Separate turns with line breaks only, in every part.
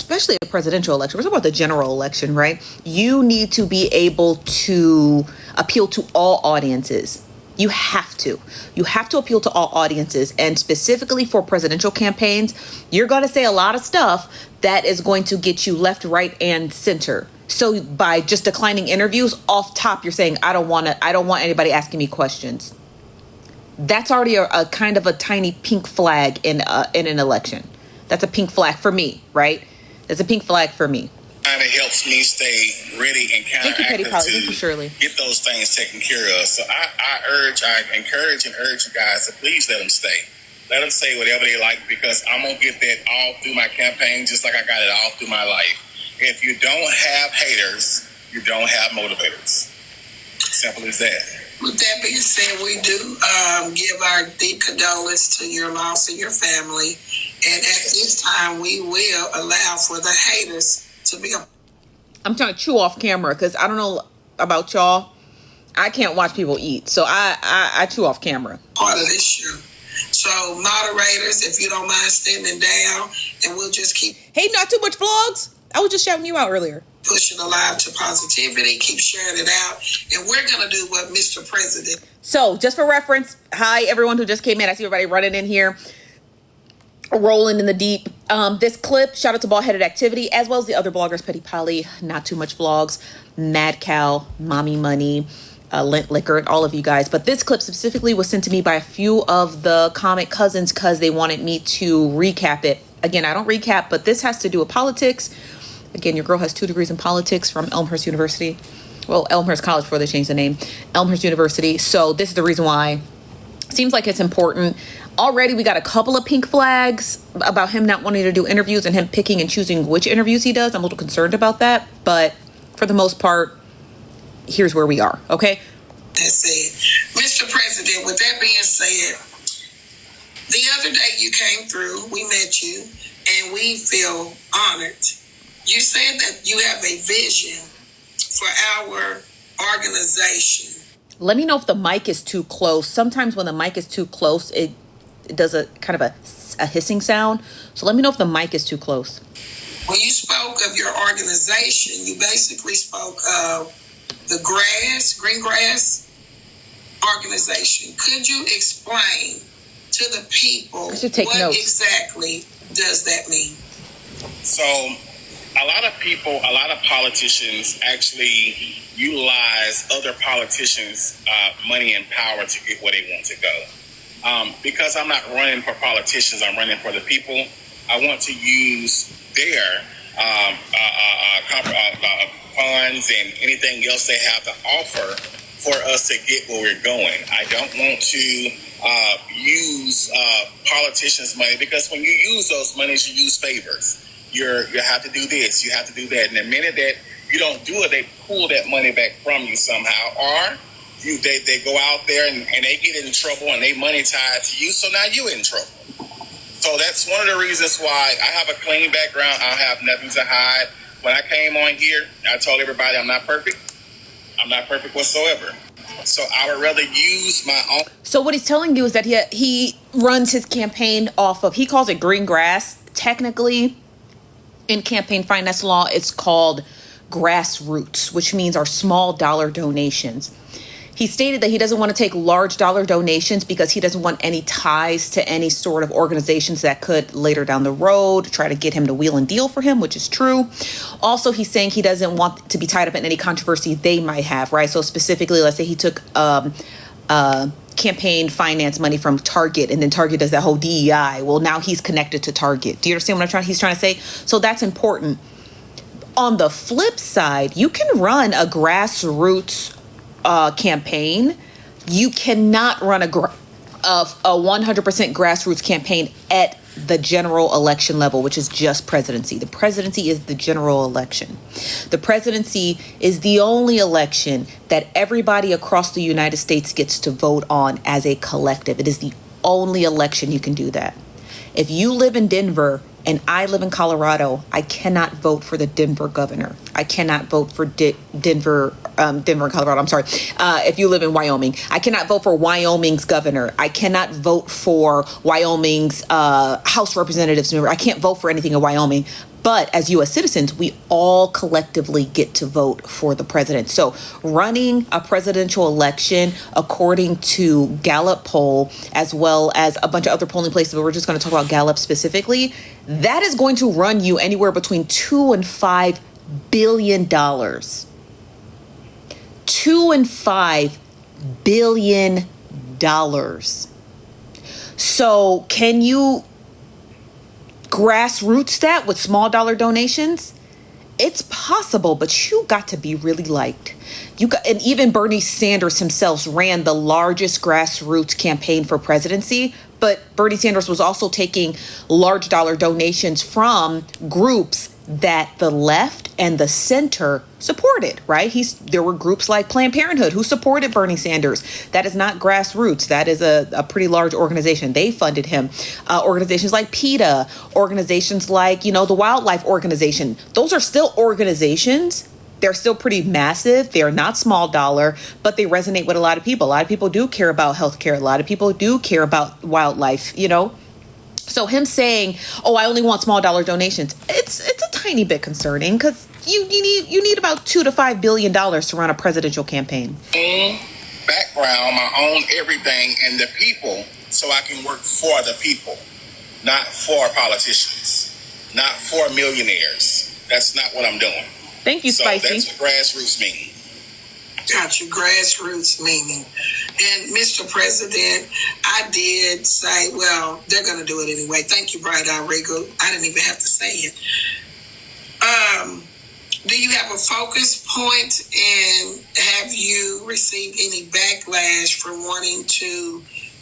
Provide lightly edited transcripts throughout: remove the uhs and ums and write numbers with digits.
especially a presidential election, we're talking about the general election, right? You need to be able to appeal to all audiences. You have to appeal to all audiences. And specifically for presidential campaigns, you're going to say a lot of stuff that is going to get you left, right, and center. So by just declining interviews off top, you're saying, I don't want anybody asking me questions. That's already a kind of a tiny pink flag in an election. That's a pink flag for me, right? That's a pink flag for me.
Kind of helps me stay ready and counteractive to get those things taken care of. So I encourage and urge you guys to please let them stay. Let them say whatever they like, because I'm going to get that all through my campaign, just like I got it all through my life. If you don't have haters, you don't have motivators. Simple as that.
With that being said, we do give our deep condolence to your loss and your family. And at this time, we will allow for the haters to be
I'm trying to chew off camera because I don't know about y'all. I can't watch people eat. So I chew off camera.
Part of this show. So moderators, if you don't mind standing down, and we'll just keep...
Hey, not too much vlogs. I was just shouting you out earlier.
Pushing alive to positivity, keep sharing it out. And we're going to do what Mr. President...
So just for reference, hi, everyone who just came in. I see everybody running in here. Rolling in the deep. This clip, shout out to Baw'dhead Activity, as well as the other bloggers, Petty Polly, Not Too Much Vlogs, Mad Cow, Mommy Money, Lint Liquor, and all of you guys. But this clip specifically was sent to me by a few of the comic cousins because they wanted me to recap it. Again, I don't recap, but this has to do with politics. Again, your girl has 2 degrees in politics from Elmhurst University. Well, Elmhurst College before they changed the name. Elmhurst University. So this is the reason why. Seems like it's important. Already we got a couple of pink flags about him not wanting to do interviews and him picking and choosing which interviews he does. I'm a little concerned about that. But for the most part, here's where we are. Okay?
That's it. Mr. President, with that being said, the other day you came through, we met you, and we feel honored. You said that you have a vision for our organization.
Let me know if the mic is too close. Sometimes when the mic is too close, it does a kind of a hissing sound. So let me know if the mic is too close.
When you spoke of your organization, you basically spoke of the green grass organization. Could you explain to the people what notes. Exactly does that mean?
So a lot of people, a lot of politicians actually utilize other politicians' money and power to get where they want to go. Because I'm not running for politicians, I'm running for the people. I want to use their funds and anything else they have to offer for us to get where we're going. I don't want to use politicians' money, because when you use those monies, you use favors. You have to do this, you have to do that. And the minute that you don't do it, they pull that money back from you somehow. Or they go out there and they get in trouble and they money tied to you, so now you're in trouble. So that's one of the reasons why I have a clean background. I have nothing to hide. When I came on here, I told everybody I'm not perfect. I'm not perfect whatsoever. So I would rather use my own.
So what he's telling you is that he runs his campaign off of, he calls it green grass. Technically, in campaign finance law, it's called grassroots, which means our small dollar donations. He stated that he doesn't want to take large dollar donations because he doesn't want any ties to any sort of organizations that could later down the road try to get him to wheel and deal for him, which is true. Also, he's saying he doesn't want to be tied up in any controversy they might have, right? So specifically, let's say he took campaign finance money from Target, and then Target does that whole DEI. Well, now he's connected to Target. Do you understand what he's trying to say? So that's important. On the flip side, you can run a grassroots campaign. You cannot run a 100% grassroots campaign at the general election level, which is just presidency. The presidency is the general election. The presidency is the only election that everybody across the United States gets to vote on as a collective. It is the only election you can do that. If you live in Denver and I live in Colorado, I cannot vote for the Denver governor. I cannot vote for Denver, Colorado. I'm sorry. If you live in Wyoming, I cannot vote for Wyoming's governor. I cannot vote for Wyoming's House Representatives member. I can't vote for anything in Wyoming. But as U.S. citizens, we all collectively get to vote for the president. So running a presidential election, according to Gallup poll, as well as a bunch of other polling places, but we're just going to talk about Gallup specifically, that is going to run you anywhere between $2 and $5 billion. $2 and $5 billion. So can you grassroots that with small dollar donations? It's possible, but you got to be really liked. And even Bernie Sanders himself ran the largest grassroots campaign for presidency, but Bernie Sanders was also taking large dollar donations from groups that the left and the center supported, right? There were groups like Planned Parenthood who supported Bernie Sanders. That is not grassroots. That is a pretty large organization. They funded him. Organizations like PETA, organizations like, the Wildlife Organization. Those are still organizations. They're still pretty massive. They're not small dollar, but they resonate with a lot of people. A lot of people do care about healthcare. A lot of people do care about wildlife, So him saying, "Oh, I only want small dollar donations," it's a tiny bit concerning because you need about $2 to $5 billion to run a presidential campaign.
Background, my own everything, and the people, so I can work for the people, not for politicians, not for millionaires. That's not what I'm doing.
Thank you, Spicy.
So that's what grassroots mean.
Got your grassroots meaning. And Mr. President, I did say, well, they're going to do it anyway. Thank you, Bright Eye Regal. I didn't even have to say it. Do you have a focus point, and have you received any backlash for wanting to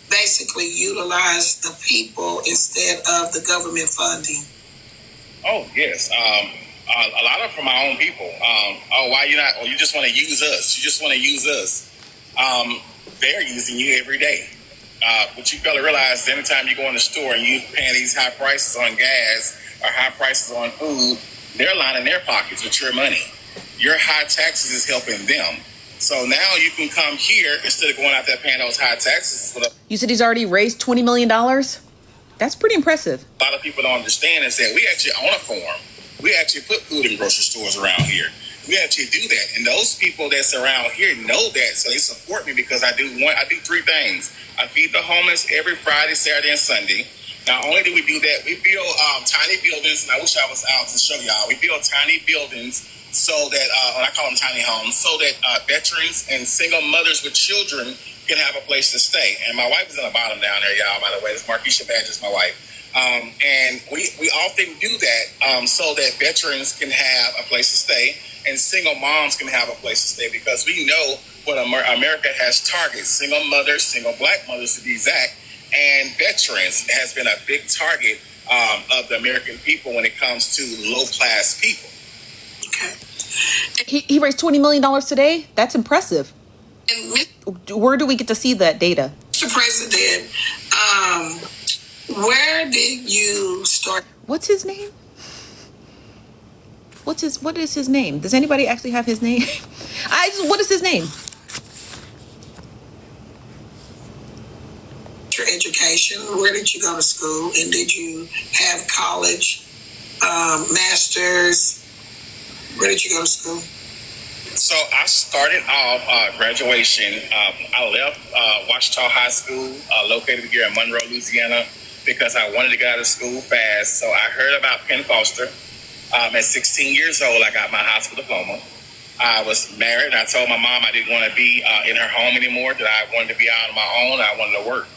basically utilize the people instead of the government funding?
Oh, yes. A lot of from my own people. Why you not? Oh, you just want to use us. You just want to use us. They're using you every day. But you got to realize anytime you go in the store and you paying these high prices on gas or high prices on food, they're lining their pockets with your money. Your high taxes is helping them. So now you can come here instead of going out there paying those high taxes.
You said he's already raised $20 million? That's pretty impressive.
A lot of people don't understand is that we actually own a farm. We actually put food in grocery stores around here. We actually do that. And those people that's around here know that, so they support me because I do three things. I feed the homeless every Friday, Saturday, and Sunday. Not only do we do that, we build tiny buildings, and I wish I was out to show y'all. We build tiny buildings so that, I call them tiny homes, so that veterans and single mothers with children can have a place to stay. And my wife is on the bottom down there, y'all, by the way. It's Markeisha Badge is my wife. And we often do that so that veterans can have a place to stay and single moms can have a place to stay, because we know what America has targets, single mothers, single black mothers to be exact, and veterans has been a big target of the American people when it comes to low-class people.
Okay.
He raised $20 million today? That's impressive.
And
Where do we get to see that data?
Mr. President, where did you start?
What's his name? What is his name? Does anybody actually have his name? What is his name?
Your education. Where did you go to school? And did you have college, master's? Where did you go to school?
So I started off graduation. I left Ouachita High School, located here in Monroe, Louisiana, because I wanted to get out of school fast. So I heard about Penn Foster. At 16 years old, I got my high school diploma. I was married, and I told my mom I didn't want to be in her home anymore, that I wanted to be out on my own. I wanted to work.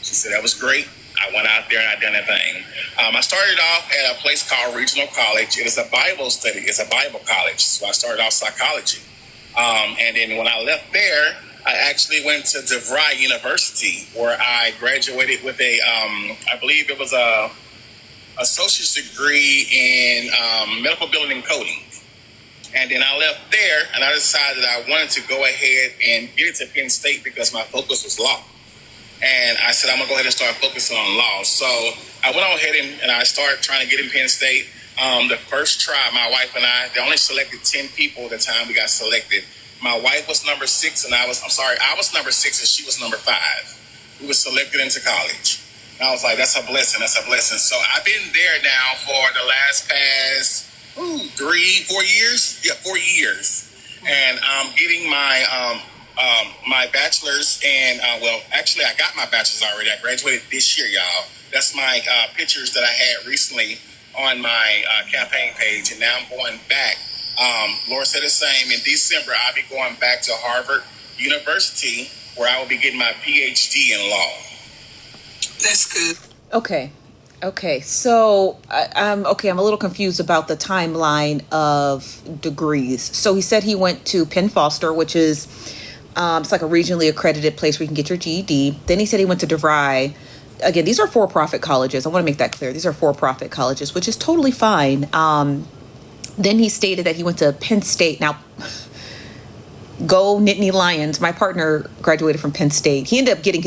She said that was great. I went out there and I done that thing. I started off at a place called Regional College. It is a Bible study. It's a Bible college. So I started off psychology. And then when I left there, I actually went to DeVry University, where I graduated with I believe it was a associate's degree in medical billing and coding. And then I left there and I decided I wanted to go ahead and get it to Penn State because my focus was law. And I said, I'm going to go ahead and start focusing on law. So I went on ahead and I started trying to get in Penn State. The first try, my wife and I, they only selected 10 people at the time we got selected. My wife was number 6 and I was number 6 and she was number 5. We were selected into college. And I was like, that's a blessing. That's a blessing. So I've been there now for the past 3-4 years. Yeah, 4 years. And I'm getting my bachelor's. And well, actually, I got my bachelor's already. I graduated this year, y'all. That's my pictures that I had recently on my campaign page. And now I'm going back. Laura said the same. In December, I'll be going back to Harvard University, where I will be getting my PhD in law.
That's good.
Okay. So I'm a little confused about the timeline of degrees. So he said he went to Penn Foster, which is it's like a regionally accredited place where you can get your GED. Then he said he went to DeVry. Again, these are for-profit colleges. I want to make that clear. These are for-profit colleges, which is totally fine. Then he stated that he went to Penn State. Now, go Nittany Lions. My partner graduated from Penn State. He ended up getting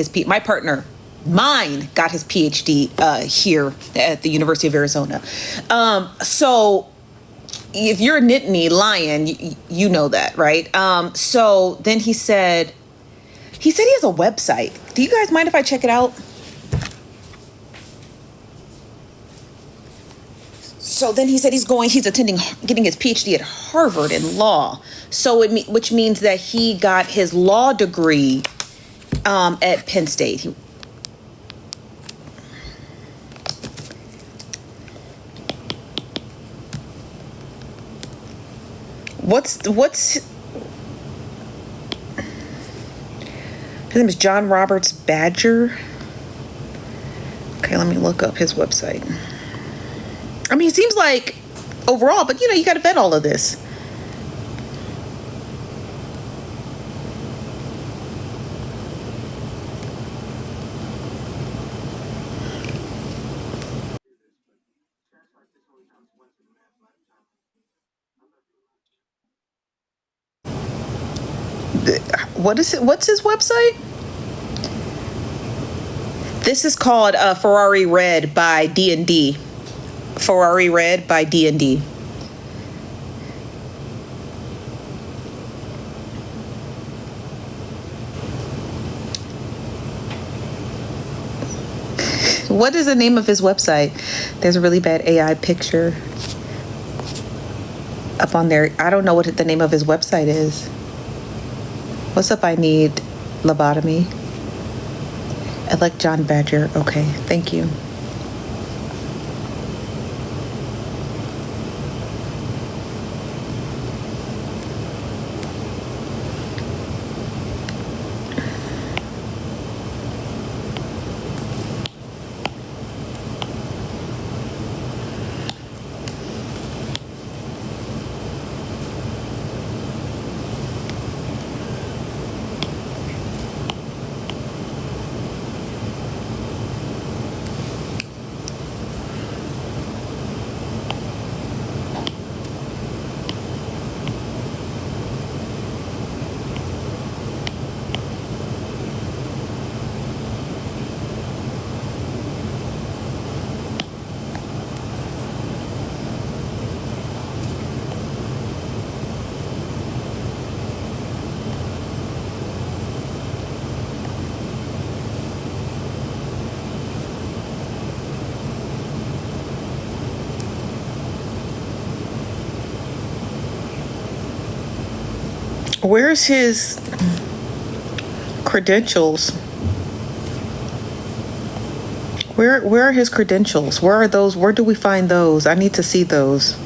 mine got his PhD here at the University of Arizona. So if you're a Nittany Lion, you know that, right? So then he said he has a website. Do you guys mind if I check it out? So then he said he's getting his PhD at Harvard in law. So which means that he got his law degree at Penn State. What's his name is John Roberts Badger. Okay, let me look up his website. I mean, he seems like overall, but you got to vet all of this. What is it? What's his website? This is called Ferrari Red by D&D. Ferrari Red by D&D. What is the name of his website? There's a really bad AI picture up on there. I don't know what the name of his website is. What's up? I need lobotomy. Elect John Badger. Okay, thank you. Where's his credentials? Where are his credentials? Where are those? Where do we find those? I need to see those.